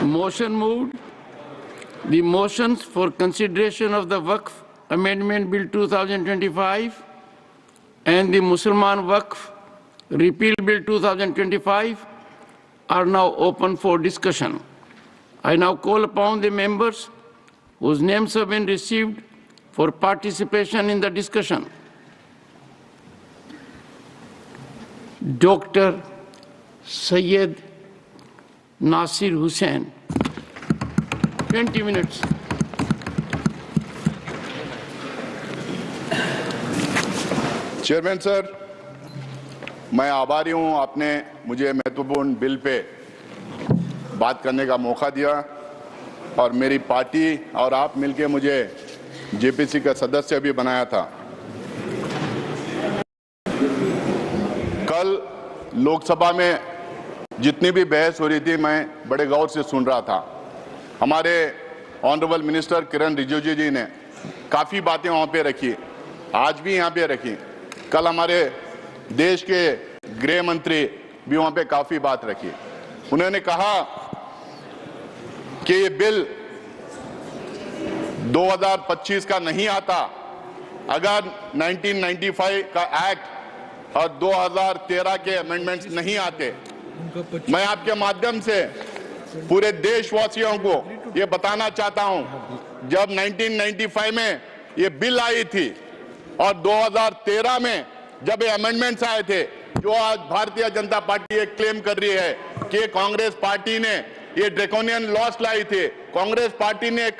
Motion moved. The motions for consideration of the Waqf Amendment Bill 2025 and the Mussalman Waqf Repeal Bill 2025 are now open for discussion. I now call upon the members whose names have been received for participation in the discussion. Dr. Syed Nasir Hussain, 20 minutes. Chairman sir, मैं आभारी हूं आपने मुझे महत्वपूर्ण bill pay बात करने का मौका दिया और मेरी पार्टी और आप मिलके मुझे जेपीसी का सदस्य भी बनाया था। कल लोकसभा में जितनी भी बहस हो रही थी मैं बड़े गौर से सुन रहा था। हमारे ऑनरेबल मिनिस्टर किरण रिजिजू जी ने काफ़ी बातें वहाँ पे रखी, आज भी यहाँ पे रखी। कल हमारे देश के गृह मंत्री भी वहाँ पे काफ़ी बात रखी। उन्होंने कहा कि ये बिल 2025 का नहीं आता अगर 1995 का एक्ट और 2013 के अमेंडमेंट्स नहीं आते। मैं आपके माध्यम से पूरे देशवासियों को ये बताना चाहता हूं, जब 1995 में ये बिल आई थी और 2013 में जब ये अमेंडमेंट्स आए थे, जो आज भारतीय जनता पार्टी ये क्लेम कर रही है कि कांग्रेस पार्टी ने ये ड्रैकोनियन लॉस लाई थी, कांग्रेस पार्टी ने एक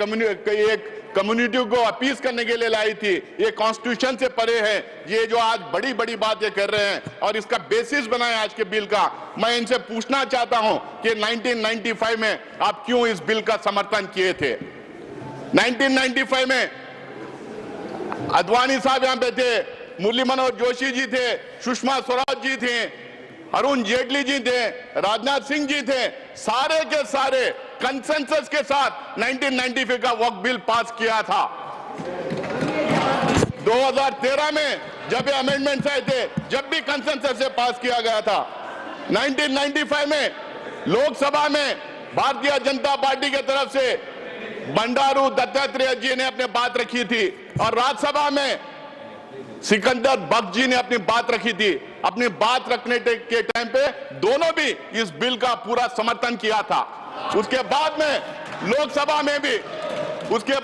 कम्युनिटी को अपीस करने के लिए लाई थी, ये कॉन्स्टिट्यूशन से परे है। ये जो आज बड़ी बड़ी बातें कर रहे हैं और इसका बेसिस बनाए आज के बिल का, मैं इनसे पूछना चाहता हूं कि 1995 में आप क्यों इस बिल का समर्थन किए थे? 1995 में अद्वानी साहब यहां पे थे, मुरली मनोहर जोशी जी थे, सुषमा स्वराज जी थे, अरुण जेटली जी थे, राजनाथ सिंह जी थे, सारे के सारे कंसेंसस के साथ 1995 का वक्फ बिल पास किया था। 2013 में जब ये अमेंडमेंट्स आए थे, जब भी कंसेंसस से पास किया गया था। 1995 में लोकसभा में भारतीय जनता पार्टी की तरफ से बंडारू दत्तात्रेय जी ने अपनी बात रखी थी और राज्यसभा में सिकंदर बख्श जी ने अपनी बात रखी थी। अपनी बात रखने के टाइम पे दोनों भी इस बिल का पूरा समर्थन किया था। उसके बाद में लोकसभा में भी उसके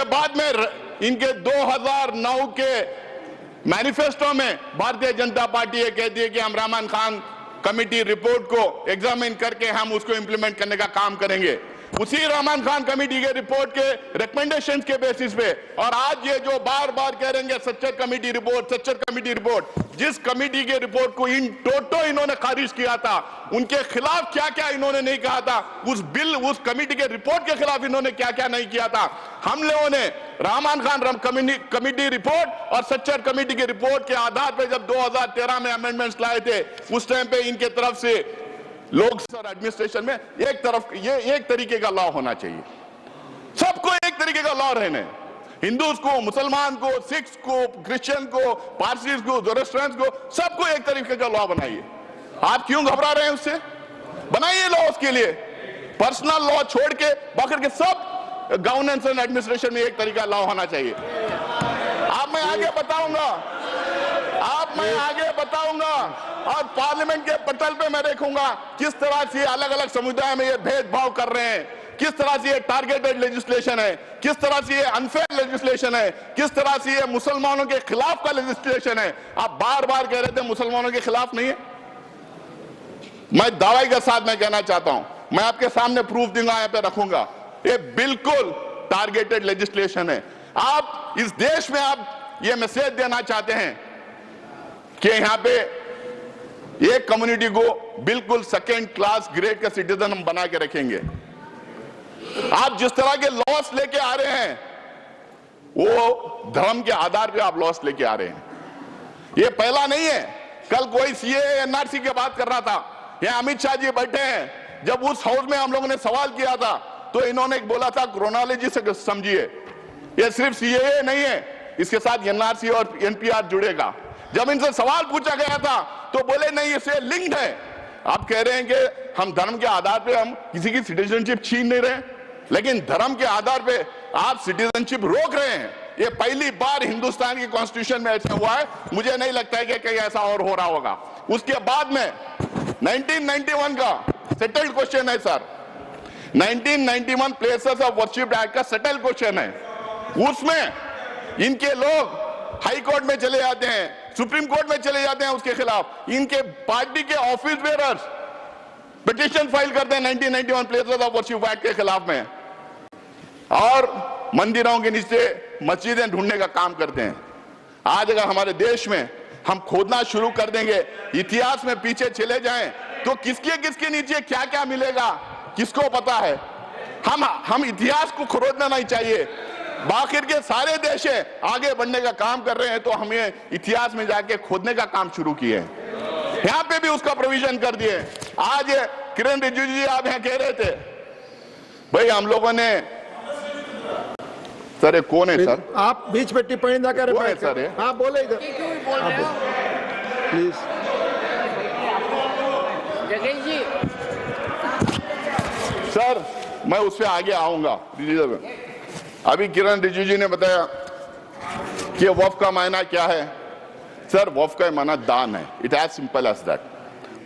बाद में इनके 2009 के मैनिफेस्टो में भारतीय जनता पार्टी ये कहती है कि हम रहमान खान कमेटी रिपोर्ट को एग्जामिन करके हम उसको इंप्लीमेंट करने का काम करेंगे। उसी रहमान खान कमेटी के रिपोर्ट के रिकमेंडेशंस के बेसिस पे, और आज ये जो बार बार कह रहे हैं सच्चर कमेटी रिपोर्ट, जिस कमेटी के रिपोर्ट को इन टोटो इन्होंने खारिज किया था, उनके खिलाफ क्या क्या इन्होंने नहीं कहा था, उस कमेटी के रिपोर्ट के खिलाफ इन्होंने क्या क्या नहीं किया था। हम लोगों ने रहमान खान कमेटी रिपोर्ट और सच्चर कमेटी के रिपोर्ट के आधार पर जब 2013 में अमेंडमेंट्स लाए थे, उस टाइम पे इनके तरफ से लोक सर एडमिनिस्ट्रेशन में एक तरीके का लॉ होना चाहिए। सबको एक तरीके का लॉ रहने, हिंदूज को, मुसलमान को, सिख्स को, क्रिश्चियन को, पारसीज को, जोरस्ट्रियंस को, सबको एक तरीके का लॉ बनाइए। आप क्यों घबरा रहे हैं उससे? बनाइए लॉ उसके लिए। पर्सनल लॉ छोड़ के बाकी के सब गवर्नेंस एंड एडमिनिस्ट्रेशन में एक तरीका लॉ होना चाहिए। मैं आगे बताऊंगा और पार्लियामेंट के पटल पे मैं देखूंगा किस तरह से अलग अलग समुदाय में ये भेदभाव कर रहे हैं, किस तरह से ये टारगेटेड लेजिस्लेशन है, किस तरह से ये अनफेयर लेजिस्लेशन है, किस तरह से ये मुसलमानों के खिलाफ का लेजिस्लेशन है। आप बार बार कह रहे थे मुसलमानों के खिलाफ नहीं है। मैं दावे के साथ मैं कहना चाहता हूं, मैं आपके सामने प्रूफ दूंगा, यहां पे रखूंगा, ये बिल्कुल टारगेटेड लेजिस्लेशन है। आप इस देश में आप ये मैसेज देना चाहते हैं कि यहां पे एक कम्युनिटी को बिल्कुल सेकेंड क्लास ग्रेड का सिटीजन हम बना के रखेंगे। आप जिस तरह के लॉस लेके आ रहे हैं, वो धर्म के आधार पे आप लॉस लेके आ रहे हैं। ये पहला नहीं है। कल कोई सीएए एनआरसी की बात कर रहा था, यहां अमित शाह जी बैठे हैं। जब उस हाउस में हम लोगों ने सवाल किया था तो इन्होंने बोला था क्रोनोलॉजी से समझिए, ये सिर्फ सीएए नहीं है, इसके साथ एनआरसी और एनपीआर जुड़ेगा। जब इनसे सवाल पूछा गया था तो बोले नहीं, इससे लिंक्ड है। आप कह रहे हैं कि हम धर्म के आधार पे हम किसी की सिटीजनशिप छीन नहीं रहे, लेकिन धर्म के आधार पे आप सिटीजनशिप रोक रहे हैं। ये पहली बार हिंदुस्तान की कॉन्स्टिट्यूशन में ऐसा हुआ है। मुझे नहीं लगता है कि कहीं ऐसा और हो रहा होगा। उसके बाद में 1991 का सेटल्ड क्वेश्चन है sir, 1991 places of worship act का सेटल्ड क्वेश्चन है। उसमें इनके लोग हाई कोर्ट में चले जाते हैं, सुप्रीम कोर्ट में चले जाते हैं उसके खिलाफ। इनके पार्टी के ऑफिस बेयरर्स पिटीशन फाइल करते हैं 1991 प्लेसेस ऑफ वर्शिप एक्ट के खिलाफ में, और मंदिरों के नीचे मस्जिदें ढूंढने का काम करते हैं। आज अगर हमारे देश में हम खोदना शुरू कर देंगे, इतिहास में पीछे चले जाएं, तो किसके नीचे क्या क्या मिलेगा किसको पता है। हम इतिहास को खोदना नहीं चाहिए। बाकिर के सारे देश आगे बढ़ने का काम कर रहे हैं, तो हमें इतिहास में जाके खोदने का काम शुरू किए। यहां पे भी उसका प्रोविजन कर दिए। आज किरण रिजिजू जी आप यहां कह रहे थे, भाई हम लोगों ने, सर कौन है सर? आप बीच में टिप्पणी ना करें। कौन है सर ये? हाँ बोले इधर प्लीज। जगेश जी, सर मैं उस पर आगे आऊंगा। अभी किरण रिजिजू ने बताया कि वक्फ का मायना क्या है। सर वक्फ का माना दान है, it as simple as that.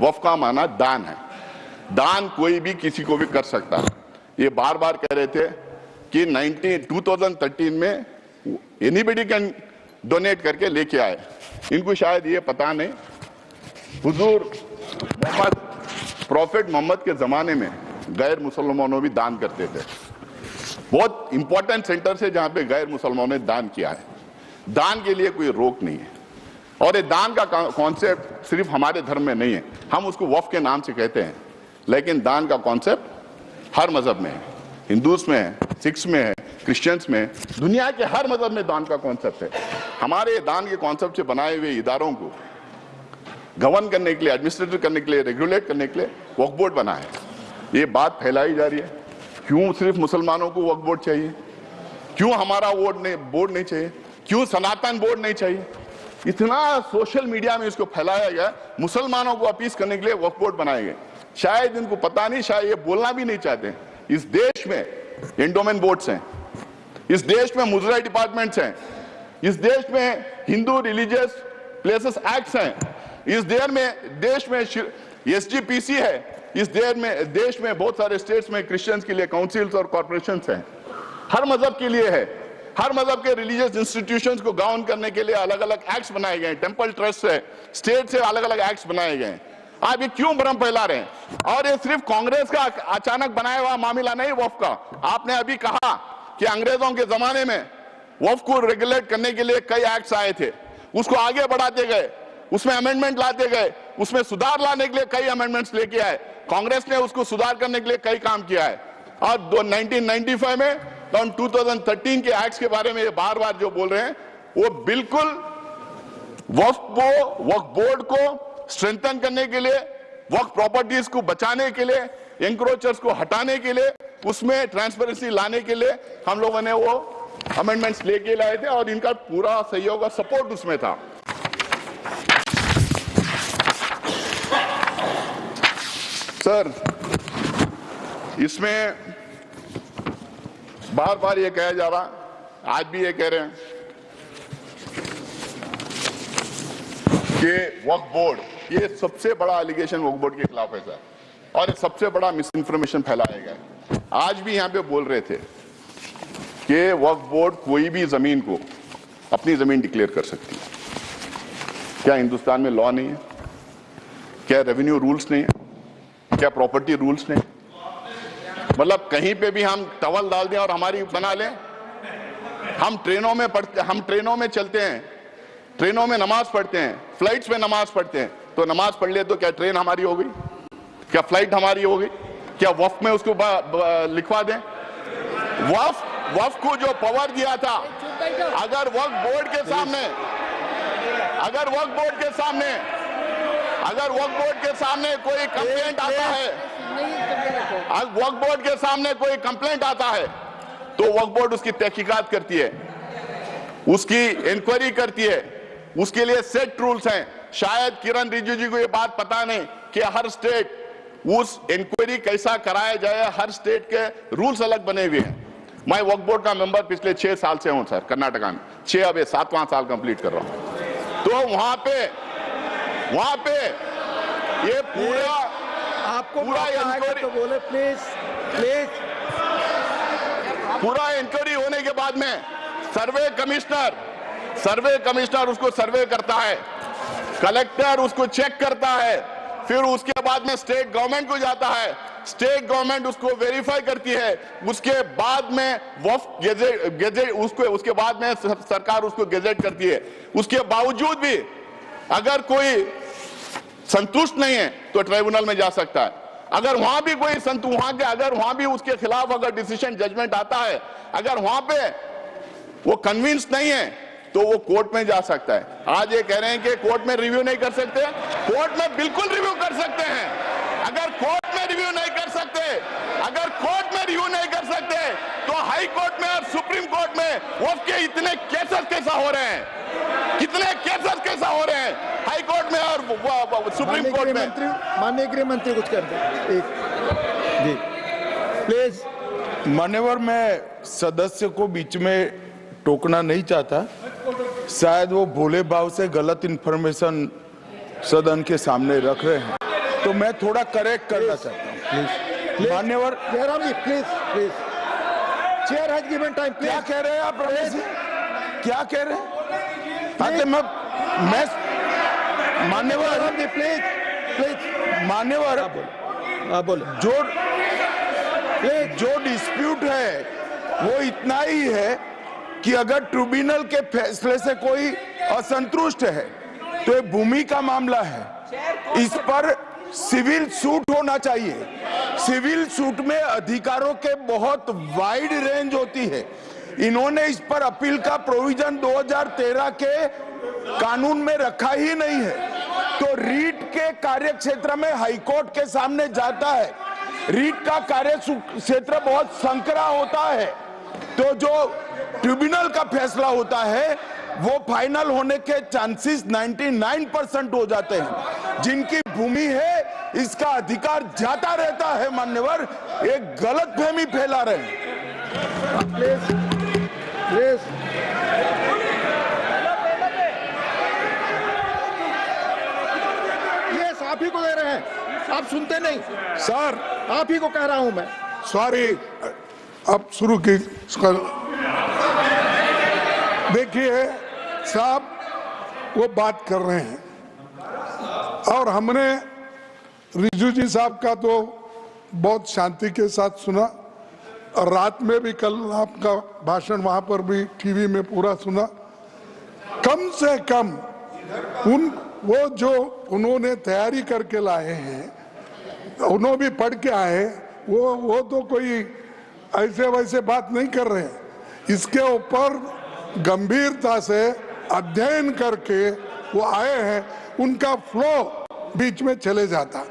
वक्फ का माना दान है। दान कोई भी किसी को भी कर सकता है। ये बार बार कह रहे थे कि 2013 में एनीबडी कैन डोनेट करके लेके आए। इनको शायद ये पता नहीं, हुजूर मोहम्मद, प्रॉफिट मोहम्मद के जमाने में गैर मुसलमानों भी दान करते थे। बहुत इंपॉर्टेंट सेंटर से जहां पे गैर मुसलमानों ने दान किया है। दान के लिए कोई रोक नहीं है, और ये दान का कॉन्सेप्ट सिर्फ हमारे धर्म में नहीं है। हम उसको वक्फ के नाम से कहते हैं, लेकिन दान का कॉन्सेप्ट हर मजहब में है। हिंदूज में है, सिख्स में है, क्रिश्चियंस में, दुनिया के हर मजहब में दान का कॉन्सेप्ट है। हमारे दान के कॉन्सेप्ट से बनाए हुए इदारों को गवर्न करने के लिए, एडमिनिस्ट्रेट करने के लिए, रेगुलेट करने के लिए वक्फ बोर्ड बना है। ये बात फैलाई जा रही है, क्यों सिर्फ मुसलमानों को वक्फ बोर्ड चाहिए, क्यों हमारा बोर्ड नहीं चाहिए, क्यों सनातन बोर्ड नहीं चाहिए। इतना सोशल मीडिया में इसको फैलाया गया, मुसलमानों को अपील करने के लिए वक्फ बोर्ड बनाए गए। शायद इनको पता नहीं, शायद ये बोलना भी नहीं चाहते। इस देश में एंडोमेंट बोर्ड्स हैं, इस देश में मुजरा डिपार्टमेंट्स हैं, इस देश में हिंदू रिलीजियस प्लेसेस एक्ट्स हैं, इस देश में एसजीपीसी है, इस देश में बहुत सारे स्टेट्स में क्रिश्चियंस के लिए काउंसिल्स और कॉर्पोरेशंस हैं। हर मजहब के लिए है। हर मजहब के रिलीजियस इंस्टीट्यूशंस को गवर्न करने के लिए अलग अलग एक्ट्स बनाए गए हैं। टेंपल ट्रस्ट से, स्टेट से अलग अलग एक्ट्स बनाए गए हैं। आप ये क्यों भ्रम फैला रहे हैं? और ये सिर्फ कांग्रेस का अचानक बनाया हुआ मामला नहीं वक्फ का। आपने अभी कहा कि अंग्रेजों के जमाने में वक्फ को रेगुलेट करने के लिए कई एक्ट्स आए थे, उसको आगे बढ़ाते गए, उसमें अमेंडमेंट लाते गए, उसमें सुधार लाने के लिए कई अमेंडमेंट्स लेके आए। कांग्रेस ने उसको सुधार करने के लिए कई काम किया है। और 1995 में 2013 के एक्ट्स के बारे में ये बार बार जो बोल रहे हैं, वो बिल्कुल वक्फ बोर्ड को स्ट्रेंथन करने के लिए, वक्फ प्रॉपर्टीज को बचाने के लिए, एंक्रोचर्स को हटाने के लिए, उसमें ट्रांसपेरेंसी लाने के लिए हम लोगों ने वो अमेंडमेंट्स लेके लाए थे, और इनका पूरा सहयोग और सपोर्ट उसमें था। सर इसमें बार बार ये कहा जा रहा, आज भी ये कह रहे हैं कि वक्फ बोर्ड, ये सबसे बड़ा एलिगेशन वक्फ बोर्ड के खिलाफ है सर, और सबसे बड़ा मिस इन्फॉर्मेशन फैलाया गया। आज भी यहां पे बोल रहे थे कि वक्फ बोर्ड कोई भी जमीन को अपनी जमीन डिक्लेयर कर सकती है। क्या हिंदुस्तान में लॉ नहीं है? क्या रेवेन्यू रूल्स नहीं है? क्या प्रॉपर्टी रूल्स नहीं? मतलब कहीं पे भी हम टवल डाल दें और हमारी बना लें? हम ट्रेनों में चलते हैं, ट्रेनों में नमाज पढ़ते हैं, फ्लाइट्स में नमाज पढ़ते हैं, तो नमाज पढ़ ले तो क्या ट्रेन हमारी हो गई? क्या फ्लाइट हमारी हो गई? क्या वक्फ में उसको लिखवा दें? वक्फ को जो पावर दिया था, अगर वक्फ बोर्ड के सामने कोई कंप्लेंट आता है, वक्फ बोर्ड के सामने कोई कंप्लेंट आता है, तो वक्फ बोर्ड उसकी तहकीकात करती है, उसकी इंक्वायरी करती है, उसके लिए सेट रूल्स हैं। शायद किरण रिजिजू जी को ये बात पता नहीं, कि हर स्टेट उस इंक्वायरी कैसा कराया जाए, हर स्टेट के रूल्स अलग बने हुए हैं। मैं वक्फ बोर्ड का मेंबर पिछले 6 साल से हूं सर, कर्नाटका में 6, अब 7वां साल कंप्लीट कर रहा हूं। तो वहां पे ये पूरा आपको पूरा इंक्वायरी तो बोले प्लीज प्लीज। पूरा इंक्वायरी होने के बाद में सर्वे कमिश्नर उसको सर्वे करता है, कलेक्टर उसको चेक करता है, फिर उसके बाद में स्टेट गवर्नमेंट को जाता है, स्टेट गवर्नमेंट उसको वेरीफाई करती है, उसके बाद में वक्फ गेजेट उसके बाद में सरकार उसको गेजेट करती है। उसके बावजूद भी अगर कोई संतुष्ट नहीं है तो ट्राइब्यूनल में जा सकता है। अगर वहां भी कोई अगर वहां भी उसके खिलाफ अगर डिसीजन जजमेंट आता है, अगर वहां पे वो कन्विंस नहीं है तो वो कोर्ट में जा सकता है। आज ये कह रहे हैं कि कोर्ट में रिव्यू नहीं कर सकते, कोर्ट में बिल्कुल रिव्यू कर सकते हैं। अगर कोर्ट में रिव्यू नहीं कर सकते, तो हाई कोर्ट में और सुप्रीम कोर्ट में वक्फ के इतने केसेस कैसा हो रहे हैं, हाई कोर्ट में और सुप्रीम कोर्ट में। माननीय गृह मंत्री कुछ कर दें एक जी प्लीज। मान्यवर, मैं सदस्य को बीच में टोकना नहीं चाहता, शायद वो भोले भाव से गलत इंफॉर्मेशन सदन के सामने रख रहे हैं, तो मैं थोड़ा करेक्ट करना चाहता हूँ। मान्यवर Jairam ji please please, chair has given time. क्या कह रहे हैं आप रमेश जी, क्या कह रहे हैं? मैं मान्यवर जी प्लीज प्लीज मान्यवर बोलो। जो डिस्प्यूट है वो इतना ही है कि अगर ट्रिब्यूनल के फैसले से कोई असंतुष्ट है तो ये भूमि का मामला है, इस पर सिविल सूट होना चाहिए। सिविल सूट में अधिकारों के बहुत वाइड रेंज होती है। इन्होंने इस पर अपील का प्रोविजन 2013 के कानून में रखा ही नहीं है, तो रीट के कार्य क्षेत्र में हाईकोर्ट के सामने जाता है। रीट का कार्य क्षेत्र बहुत संकरा होता है, तो जो ट्रिब्यूनल का फैसला होता है वो फाइनल होने के चांसेस 99% हो जाते हैं। जिनकी भूमि है इसका अधिकार जाता रहता है। मान्यवर, एक गलतफहमी फैला रहे हैं। प्लीज प्लीज यस, आप ही को दे रहे हैं, आप सुनते नहीं सर। आप ही को कह रहा हूं मैं। सॉरी, अब शुरू की। देखिए साहब, वो बात कर रहे हैं और हमने रिजू जी साहब का तो बहुत शांति के साथ सुना, और रात में भी कल आपका भाषण वहां पर भी टीवी में पूरा सुना। कम से कम वो जो उन्होंने तैयारी करके लाए हैं, उन्होंने भी पढ़ के आए, वो तो कोई ऐसे वैसे बात नहीं कर रहे हैं। इसके ऊपर गंभीरता से अध्ययन करके वो आए हैं, उनका फ्लो बीच में चले जाता,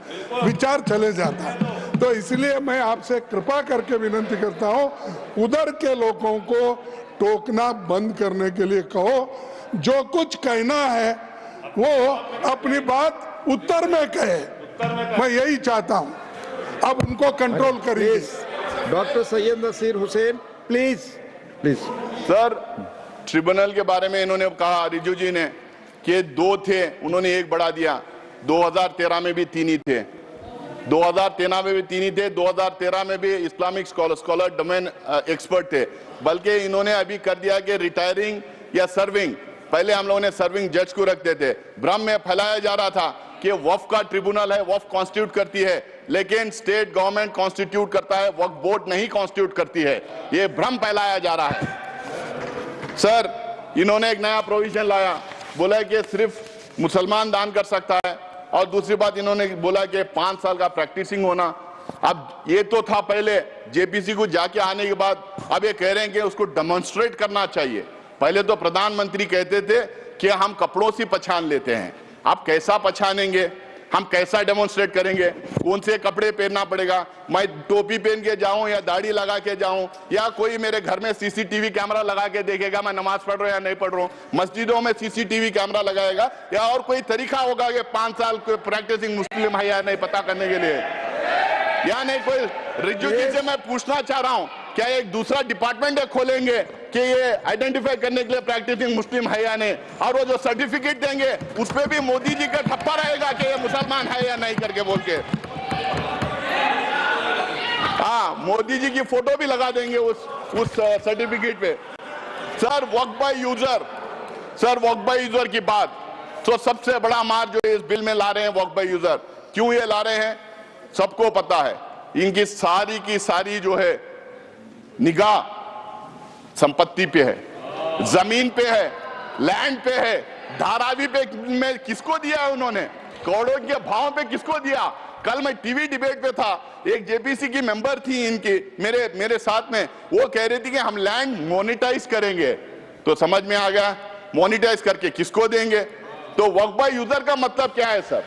विचार चले जाता। तो इसलिए मैं आपसे कृपा करके विनती करता हूं, उधर के लोगों को टोकना बंद करने के लिए कहो। जो कुछ कहना है वो अपनी बात उत्तर में कहे, मैं यही चाहता हूं। अब उनको कंट्रोल करिए। Doctor Syed Naseer Hussain please please. Sir, tribunal के बारे में इन्होंने कहा, रिजू जी ने, कि 2 थे, उन्होंने 1 बढ़ा दिया। 2013 में भी 3 ही थे, 2013 में भी 3 ही थे। 2013 में भी इस्लामिक स्कॉलर डोमेन एक्सपर्ट थे, बल्कि इन्होंने अभी कर दिया कि रिटायरिंग या सर्विंग। पहले हम लोगों ने सर्विंग जज को रखते थे। भ्रम में फैलाया जा रहा था कि वक्फ का ट्रिब्यूनल है, वक्फ कॉन्स्टिट्यूट करती है, लेकिन स्टेट गवर्नमेंट कॉन्स्टिट्यूट करता है, वक्फ बोर्ड नहीं कॉन्स्टिट्यूट करती है। ये भ्रम फैलाया जा रहा है। सर, इन्होंने एक नया प्रोविजन लाया, बोला कि सिर्फ मुसलमान दान कर सकता है, और दूसरी बात इन्होंने बोला कि 5 साल का प्रैक्टिसिंग होना। अब ये तो था पहले, जेपीसी को जाके आने के बाद अब ये कह रहे हैं कि उसको डेमोन्स्ट्रेट करना चाहिए। पहले तो प्रधानमंत्री कहते थे कि हम कपड़ों से पहचान लेते हैं, आप कैसा पहचानेंगे? हम कैसा डेमोन्स्ट्रेट करेंगे, कौन से कपड़े पहनना पड़ेगा, मैं टोपी पहन के जाऊं या दाढ़ी लगा के जाऊं, या कोई मेरे घर में सीसीटीवी कैमरा लगा के देखेगा मैं नमाज पढ़ रहा हूं या नहीं पढ़ रहा हूं, मस्जिदों में सीसीटीवी कैमरा लगाएगा, या और कोई तरीका होगा कि 5 साल कोई प्रैक्टिसिंग मुस्लिम है या नहीं पता करने के लिए, या नहीं कोई रिजू जी से मैं पूछना चाह रहा हूं क्या एक दूसरा डिपार्टमेंट खोलेंगे कि ये आइडेंटिफाई करने के लिए प्रैक्टिसिंग मुस्लिम है या नहीं, और वो जो सर्टिफिकेट देंगे उस पे भी मोदी जी का ठप्पा रहेगा कि ये मुसलमान है या नहीं करके बोल के, हाँ मोदी जी की फोटो भी लगा देंगे उस सर्टिफिकेट पे। सर वक्फ बाय यूजर की बात, तो सबसे बड़ा मार जो इस बिल में ला रहे हैं वक्फ बाय यूजर, क्यों ये ला रहे हैं सबको पता है, इनकी सारी की सारी जो है निगाह संपत्ति पे है, जमीन पे है, लैंड पे है, धारावी पे में किसको दिया है उन्होंने, करोड़ों के भाव पे किसको दिया। कल मैं टीवी डिबेट पे था, एक जेपीसी की मेंबर थी इनकी मेरे साथ में, वो कह रही थी कि हम लैंड मोनेटाइज करेंगे, तो समझ में आ गया मोनेटाइज करके किसको देंगे। तो वक्फ बाय यूजर का मतलब क्या है सर,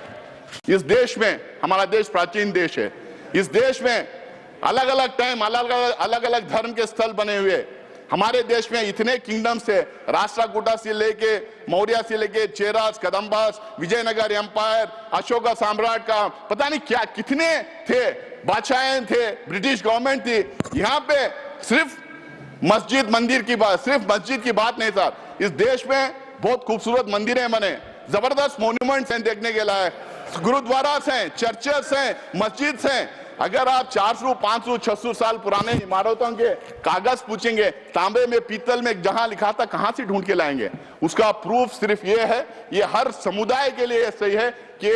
इस देश में, हमारा देश प्राचीन देश है, इस देश में अलग अलग टाइम अलग अलग धर्म के स्थल बने हुए, हमारे देश में इतने किंगडम्स है, राष्ट्रकूटा से लेके मौर्य से लेके चेरास, कदम्बास, विजयनगर एम्पायर, अशोका साम्राट का पता नहीं क्या कितने थे, बादशाहें थे, ब्रिटिश गवर्नमेंट थी। यहाँ पे सिर्फ मस्जिद मंदिर की बात, सिर्फ मस्जिद की बात नहीं सर, इस देश में बहुत खूबसूरत मंदिरें बने, जबरदस्त मॉन्यूमेंट्स हैं देखने के लायक, गुरुद्वारास हैं, चर्चेस हैं, मस्जिद हैं। अगर आप 400, 500, 600 साल पुराने इमारतों के कागज पूछेंगे, तांबे में, पीतल में जहां लिखा था, कहां से ढूंढ के लाएंगे। उसका प्रूफ सिर्फ ये है, ये हर समुदाय के लिए सही है कि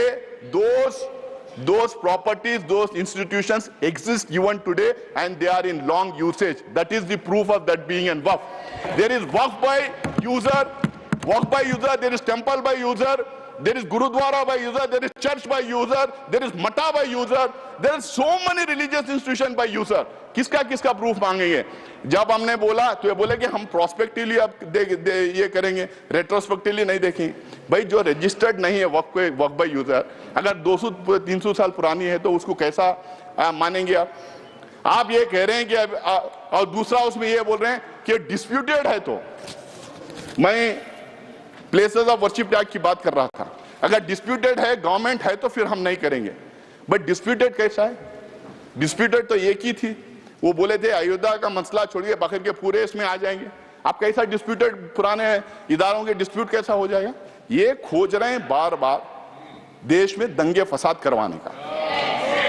those properties, those institutions exist even today and they are in long usage. That is the proof of that being in waqf. There is waqf by user, there is temple by user, there is Gurudwara by user, there is church by user, there is Mata by user, there are so many religious institutions by user. किसका किसका proof मांगेंगे। जब हमने बोला तो ये बोले कि हम प्रोस्पेक्टिवली अब ये करेंगे, रेट्रोस्पेक्टिवली नहीं देखेंगे। भाई जो रजिस्टर्ड नहीं है वक्फ बाय यूजर, अगर 200-300 साल पुरानी है तो उसको कैसा मानेंगे आप ये कह रहे हैं कि और दूसरा उसमें ये बोल रहे हैं कि डिस्प्यूटेड है। तो मैं प्लेसेस ऑफ वर्शिप टैग की बात कर रहा था, अगर डिस्प्यूटेड है, गवर्नमेंट है, तो फिर हम नहीं करेंगे। बट डिस्प्यूटेड कैसा है, डिस्प्यूटेड तो एक ही थी, वो बोले थे अयोध्या का मसला छोड़िए बाकी के पूरे इसमें आ जाएंगे। आप कैसा डिस्प्यूटेड पुराने इदारों के डिस्प्यूट कैसा हो जाएगा। ये खोज रहे हैं बार बार देश में दंगे फसाद करवाने का,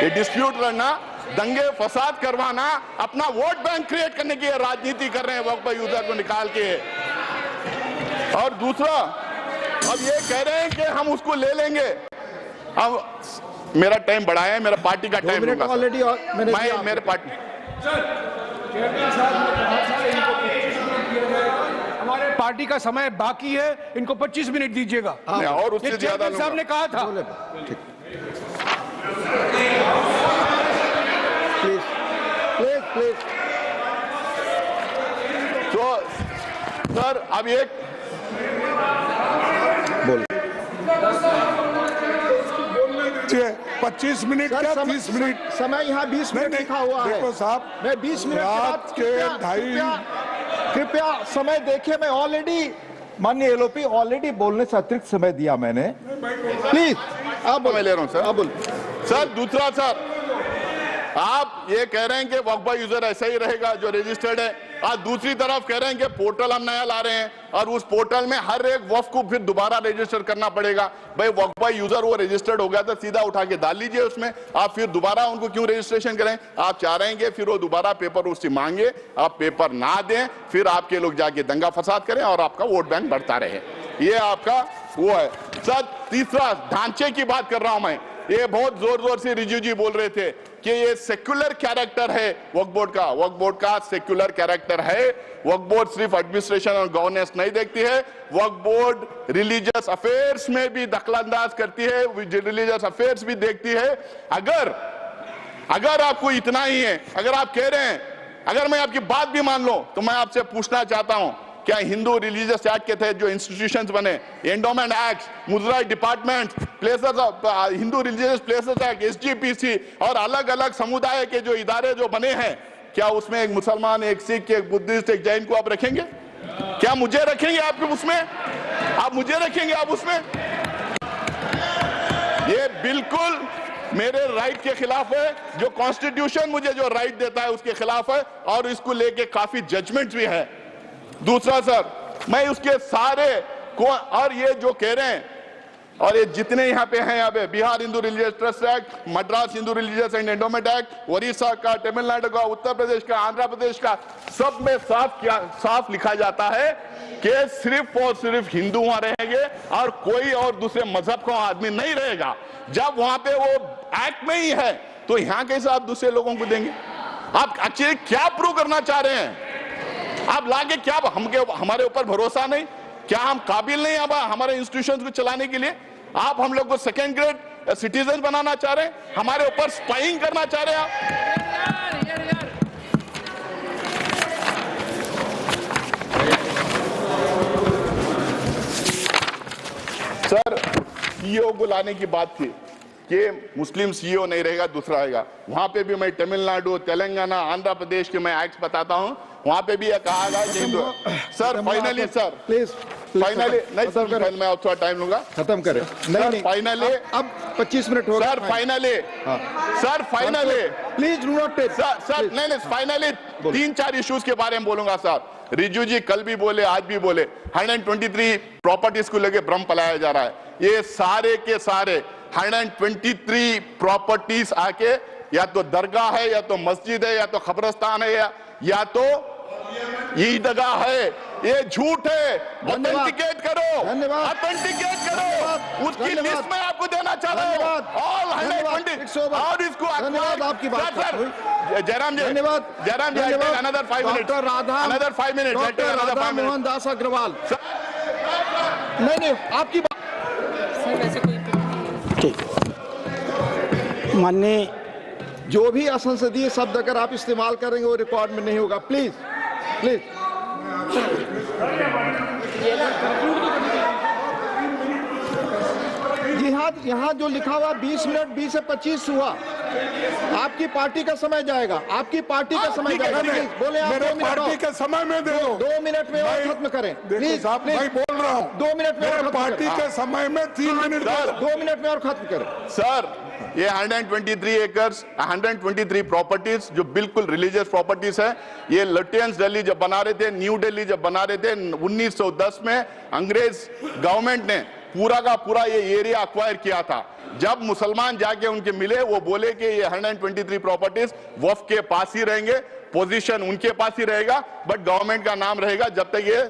ये डिस्प्यूट लड़ना, दंगे फसाद करवाना, अपना वोट बैंक क्रिएट करने की राजनीति कर रहे हैं वक्फ बाय यूजर को निकाल के। और दूसरा अब ये कह रहे हैं कि हम उसको ले लेंगे। अब मेरा टाइम बढ़ा है, मेरा पार्टी का टाइम होगा, ऑलरेडी मैं मेरे पार्टी हमारे पार्टी का समय बाकी है, इनको 25 मिनट दीजिएगा। और उससे ज्यादा साहब ने कहा था। प्लीज तो सर अब एक बोल 25 मिनट क्या 30 मिनट समय यहाँ 20 मिनट लिखा हुआ है। देखो साहब, मैं 20 मिनट रात के 2:30 कृपया समय देखिए। मैं ऑलरेडी माननीय एलओपी ऑलरेडी बोलने से अतिरिक्त समय दिया मैंने। प्लीज आप मैं ले रहा हूँ सर। आप बोल सर दूसरा सर, आप ये कह रहे हैं कि वक्फ बाय यूजर ऐसा ही रहेगा जो रजिस्टर्ड है, और दूसरी तरफ कह रहे हैं कि पोर्टल हम नया ला रहे हैं और उस पोर्टल में हर एक वक्फ को फिर दोबारा रजिस्टर करना पड़ेगा। भाई वक्फ बाय यूजर वो रजिस्टर्ड हो गया तो सीधा उठा के डाल लीजिए उसमें, आप फिर दोबारा उनको क्यों रजिस्ट्रेशन करें। आप चाह रहे हैं कि फिर वो दोबारा पेपर उससे मांगे, आप पेपर ना दें, फिर आपके लोग जाके दंगा फसाद करें और आपका वोट बैंक बढ़ता रहे। ये आपका वो है। सर तीसरा ढांचे की बात कर रहा हूं मैं, ये बहुत जोर जोर से रिजू जी बोल रहे थे कि ये सेक्युलर कैरेक्टर है वक्फ बोर्ड का सेक्युलर कैरेक्टर है। वक्फ बोर्ड सिर्फ एडमिनिस्ट्रेशन और गवर्नेंस नहीं देखती है, वक्फ बोर्ड रिलीजियस अफेयर्स में भी दखलंदाज करती है, रिलीजियस अफेयर्स भी देखती है। अगर आपको इतना ही है, अगर आप कह रहे हैं, अगर मैं आपकी बात भी मान लूं, तो मैं आपसे पूछना चाहता हूं क्या हिंदू रिलीजियस एक्ट के तहत जो इंस्टीट्यूशंस बने, endowment act, Muzrai department, places of Hindu religious places act, SGPC और अलग अलग समुदाय के जो इदारे जो बने हैं, क्या उसमें एक मुसलमान, एक सिख, एक बुद्धिस्ट, एक जैन को आप रखेंगे? क्या मुझे रखेंगे आप उसमें? आप मुझे रखेंगे आप उसमें? ये बिल्कुल मेरे राइट के खिलाफ है। जो कॉन्स्टिट्यूशन मुझे जो राइट देता है उसके खिलाफ है, और इसको लेके काफी जजमेंट्स भी है। दूसरा सर, मैं उसके सारे को, और ये जो कह रहे हैं, और ये जितने यहाँ पे हैं, यहाँ पे Bihar Hindu religious trust act, Madras Hindu religious and endowment act, Orissa का, तमिलनाडु का, उत्तर प्रदेश का, आंध्र प्रदेश का, सब में साफ लिखा जाता है कि सिर्फ और सिर्फ हिंदू वहां रहेंगे और कोई और दूसरे मजहब का आदमी नहीं रहेगा। जब वहां पे वो एक्ट में ही है, तो यहाँ कैसे आप दूसरे लोगों को देंगे? आप एक्चुअली क्या प्रूव करना चाह रहे हैं? आप लाके क्या हमारे ऊपर भरोसा नहीं? क्या हम काबिल नहीं अब हमारे इंस्टीट्यूशंस को चलाने के लिए? आप हम लोग को सेकेंड ग्रेड सिटीजन बनाना चाह रहे हैं, हमारे ऊपर स्पाइंग करना चाह रहे हैं आप। सर, सीईओ को लाने की बात थी कि मुस्लिम सीईओ नहीं रहेगा, दूसरा आएगा। वहां पे भी मैं तमिलनाडु, तेलंगाना, आंध्र प्रदेश के मैं एक्ट बताता हूं, वहां पे भी यह कहा गया कि sir finally sir please finally नहीं सर, मैं अब थोड़ा टाइम लूंगा, खत्म करें। नहीं फाइनली अब 25 मिनट हो गए sir, finally sir, finally please do not take sir नहीं, फाइनली 3-4 इश्यूज के बारे में बोलूंगा सर। रिजू जी कल भी बोले, आज भी बोले, 123 प्रॉपर्टीज को लेके भ्रम फैलाया जा रहा है। ये सारे के सारे 123 प्रॉपर्टीज आके या तो दरगाह है, या तो मस्जिद है, या तो कब्रिस्तान है, या तो ईदगाह है। ये झूठ है। ऑथेंटिकेट करो, धन्यवाद, ऑथेंटिकेट करो, उसकी लिस्ट में आपको देना चाह रहा हूं। ऑल 120 और इसको धन्यवाद, आपकी बात जयराम जी, धन्यवाद, Jairam ji, another 5 minute, doctor Radha, another 5 minute, doctor Radha Mohan Das Agrawal. नहीं आपकी बात माननीय जो भी असंसदीय शब्द अगर आप इस्तेमाल करेंगे वो रिकॉर्ड में नहीं होगा। प्लीज प्लीज यहाँ जो लिखा हुआ 20 मिनट 20 से 25 हुआ, आपकी पार्टी का समय जाएगा, आपकी पार्टी का समय जाएगा। प्लीज बोले आप, मेरे 2 मिनट पार्टी के समय में दे दो, 2 मिनट में और खत्म करें। प्लीज साहब, मैं बोल रहा हूँ 2 मिनट में मेरे पार्टी के समय में 3 मिनट, 2 मिनट में और खत्म करें। सर, ये 123 एकर्स, 123 प्रॉपर्टीज जो बिल्कुल रिलीजियस प्रॉपर्टीज है। ये लुटियंस दिल्ली जब बना रहे थे, न्यू दिल्ली जब बना रहे थे 1910 में, अंग्रेज गवर्नमेंट ने पूरा का पूरा ये एरिया अक्वायर किया था। जब मुसलमान जाके उनके मिले, वो बोले कि ये 123 प्रॉपर्टीज वक्फ के पास ही रहेंगे, पोजीशन उनके पास ही रहेगा, बट गवर्नमेंट का नाम रहेगा जब तक ये